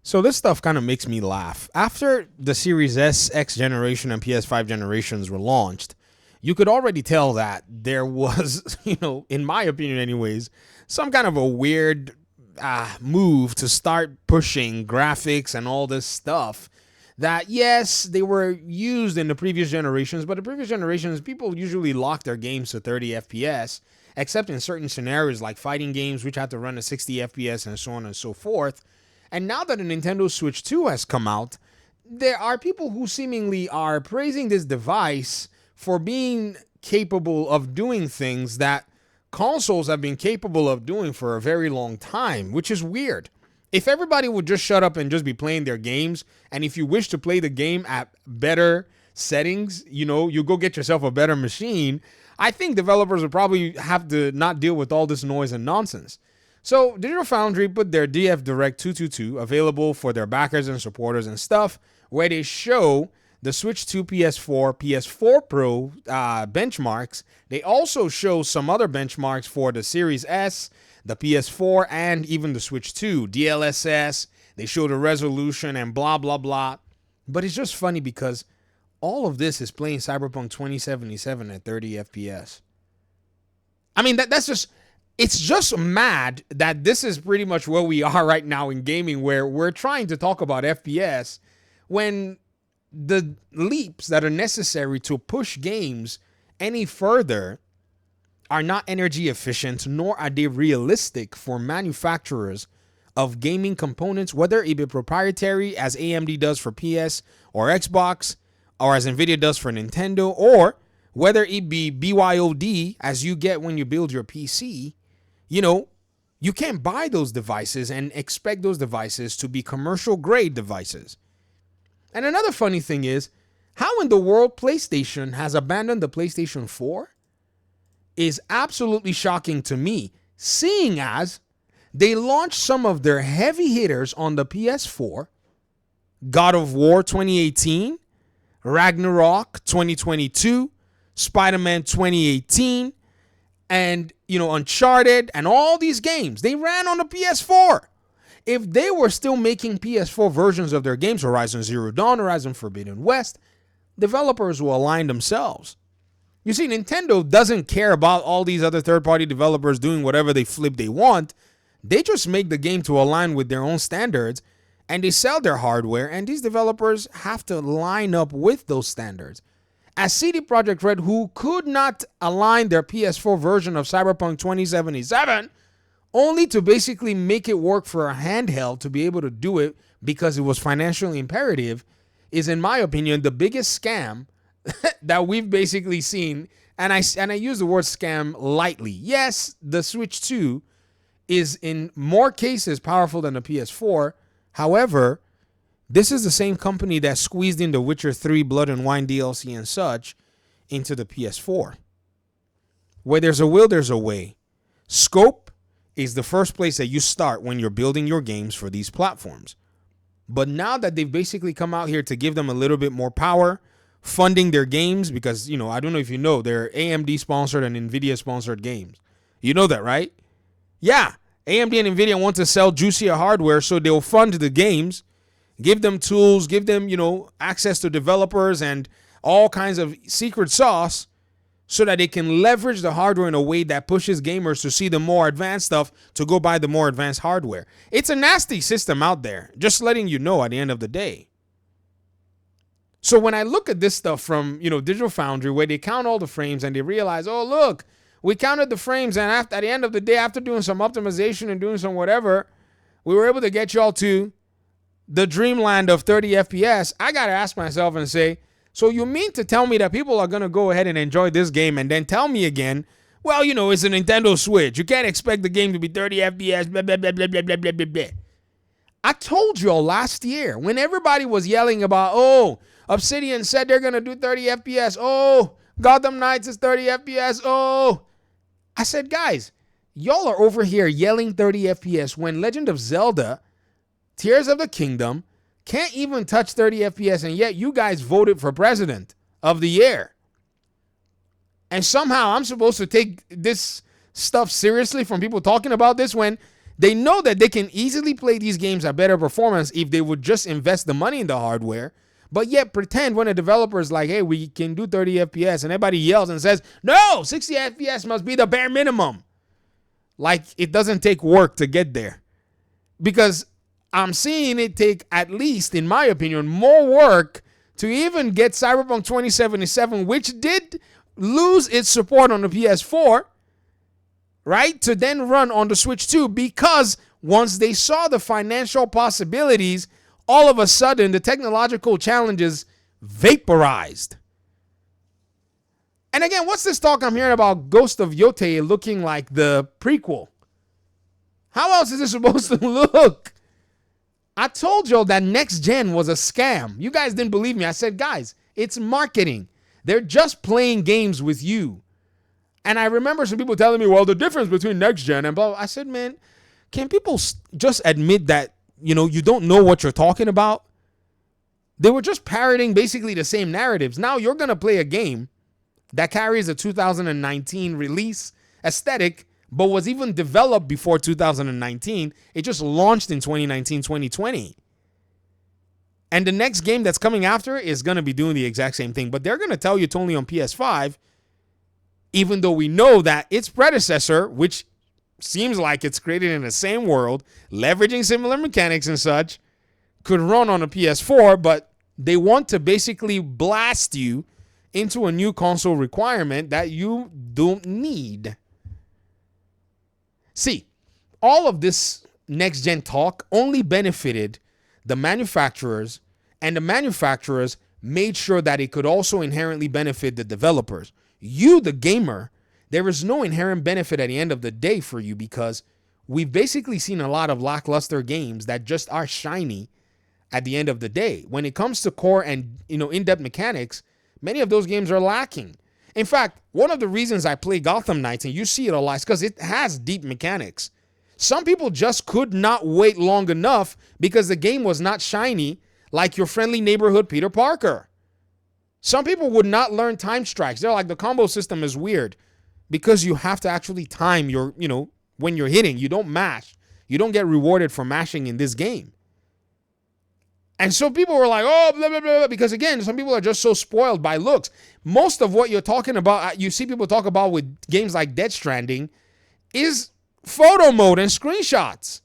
So this stuff kind of makes me laugh. After the Series S, X generation, and PS5 generations were launched, you could already tell that there was, in my opinion anyways, some kind of a weird move to start pushing graphics and all this stuff that, yes, they were used in the previous generations, but the previous generations, people usually lock their games to 30 FPS, except in certain scenarios like fighting games, which had to run at 60 FPS and so on and so forth. And now that the Nintendo Switch 2 has come out, there are people who seemingly are praising this device for being capable of doing things that consoles have been capable of doing for a very long time, which is weird. If everybody would just shut up and just be playing their games, and if you wish to play the game at better settings, you go get yourself a better machine, I think developers would probably have to not deal with all this noise and nonsense. So Digital Foundry put their DF Direct 222 available for their backers and supporters and stuff, where they show the Switch 2, PS4, PS4 Pro benchmarks. They also show some other benchmarks for the Series S, the PS4, and even the Switch 2, DLSS. They show the resolution and blah, blah, blah. But it's just funny because all of this is playing Cyberpunk 2077 at 30 FPS. I mean, that's just... It's just mad that this is pretty much where we are right now in gaming, where we're trying to talk about FPS when the leaps that are necessary to push games any further are not energy efficient, nor are they realistic for manufacturers of gaming components, whether it be proprietary as AMD does for PS or Xbox, or as Nvidia does for Nintendo, or whether it be BYOD as you get when you build your PC. You can't buy those devices and expect those devices to be commercial grade devices. And another funny thing is, how in the world PlayStation has abandoned the PlayStation 4 is absolutely shocking to me, seeing as they launched some of their heavy hitters on the PS4, God of War 2018, Ragnarok 2022, Spider-Man 2018, and Uncharted and all these games, they ran on the PS4. If they were still making PS4 versions of their games, Horizon Zero Dawn, Horizon Forbidden West, developers will align themselves. You see, Nintendo doesn't care about all these other third-party developers doing whatever they want. They just make the game to align with their own standards, and they sell their hardware, and these developers have to line up with those standards. As CD Projekt Red, who could not align their PS4 version of Cyberpunk 2077, only to basically make it work for a handheld to be able to do it because it was financially imperative, is, in my opinion, the biggest scam that we've basically seen. And I use the word scam lightly. Yes, the Switch 2 is in more cases powerful than the PS4. However, this is the same company that squeezed in The Witcher 3 Blood and Wine DLC and such into the PS4. Where there's a will, there's a way. Scope is the first place that you start when you're building your games for these platforms. But now that they've basically come out here to give them a little bit more power, funding their games, because, I don't know if you know, they're AMD sponsored and Nvidia sponsored games. You know that, right? Yeah, AMD and Nvidia want to sell juicier hardware, so they'll fund the games, give them tools, give them, access to developers and all kinds of secret sauce so that they can leverage the hardware in a way that pushes gamers to see the more advanced stuff to go buy the more advanced hardware. It's a nasty system out there, just letting you know at the end of the day. So when I look at this stuff from, Digital Foundry, where they count all the frames and they realize, oh, look, we counted the frames, and at the end of the day, after doing some optimization and doing some whatever, we were able to get y'all to the dreamland of 30 FPS. I got to ask myself and say, so you mean to tell me that people are going to go ahead and enjoy this game and then tell me again, well, it's a Nintendo Switch. You can't expect the game to be 30 FPS, blah, blah, blah, blah, blah, blah, blah, blah, blah. I told y'all last year when everybody was yelling about, oh, Obsidian said they're going to do 30 FPS. Oh, Gotham Knights is 30 FPS. Oh, I said, guys, y'all are over here yelling 30 FPS when Legend of Zelda, Tears of the Kingdom, can't even touch 30 FPS, and yet you guys voted for President of the Year. And somehow I'm supposed to take this stuff seriously from people talking about this when They know that they can easily play these games at better performance if they would just invest the money in the hardware, but yet pretend when a developer is like, hey, we can do 30 FPS, and everybody yells and says, no, 60 FPS must be the bare minimum. Like it doesn't take work to get there. Because I'm seeing it take, at least in my opinion, more work to even get Cyberpunk 2077, which did lose its support on the PS4, right, to then run on the Switch 2, because once they saw the financial possibilities, all of a sudden the technological challenges vaporized. And again, what's this talk I'm hearing about Ghost of Yotei looking like the prequel? How else is it supposed to look? I told y'all that next gen was a scam. You guys didn't believe me. I said, guys, it's marketing. They're just playing games with you. And I remember some people telling me, well, the difference between next gen and blah. I said, man, can people just admit that, you don't know what you're talking about? They were just parroting basically the same narratives. Now you're going to play a game that carries a 2019 release aesthetic, but was even developed before 2019. It just launched in 2019, 2020. And the next game that's coming after is going to be doing the exact same thing. But they're going to tell you it's only on PS5, even though we know that its predecessor, which seems like it's created in the same world, leveraging similar mechanics and such, could run on a PS4, but they want to basically blast you into a new console requirement that you don't need. See, all of this next-gen talk only benefited the manufacturers, and the manufacturers made sure that it could also inherently benefit the developers. You, the gamer, there is no inherent benefit at the end of the day for you, because we've basically seen a lot of lackluster games that just are shiny at the end of the day. When it comes to core and in-depth mechanics, many of those games are lacking. In fact, one of the reasons I play Gotham Knights, and you see it a lot, is because it has deep mechanics. Some people just could not wait long enough because the game was not shiny like your friendly neighborhood Peter Parker. Some people would not learn time strikes. They're like, the combo system is weird, because you have to actually time your, when you're hitting. You don't mash. You don't get rewarded for mashing in this game. And so people were like, oh, blah, blah, blah, because again, some people are just so spoiled by looks. Most of what you're talking about, you see people talk about with games like Death Stranding, is photo mode and screenshots.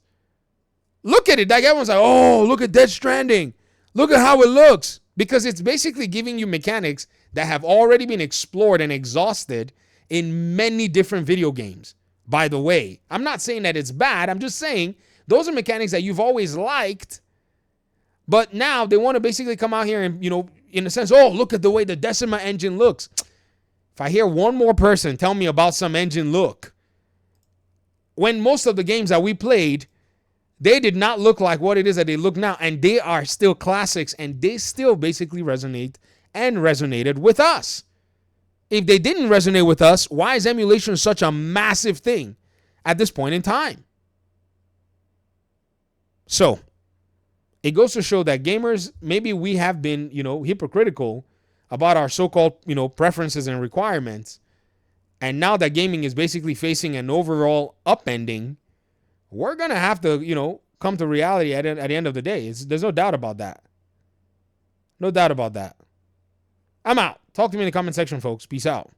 Look at it. Like everyone's like, oh, look at Death Stranding. Look at how it looks. Because it's basically giving you mechanics that have already been explored and exhausted in many different video games. By the way, I'm not saying that it's bad. I'm just saying those are mechanics that you've always liked. But now they want to basically come out here and, in a sense, oh, look at the way the Decima engine looks. If I hear one more person tell me about some engine look, when most of the games that we played, they did not look like what it is that they look now. And they are still classics, and they still basically resonate and resonated with us. If they didn't resonate with us, why is emulation such a massive thing at this point in time? So it goes to show that gamers, maybe we have been, hypocritical about our so-called, preferences and requirements. And now that gaming is basically facing an overall upending, we're going to have to, come to reality at the end of the day. There's no doubt about that. No doubt about that. I'm out. Talk to me in the comment section, folks. Peace out.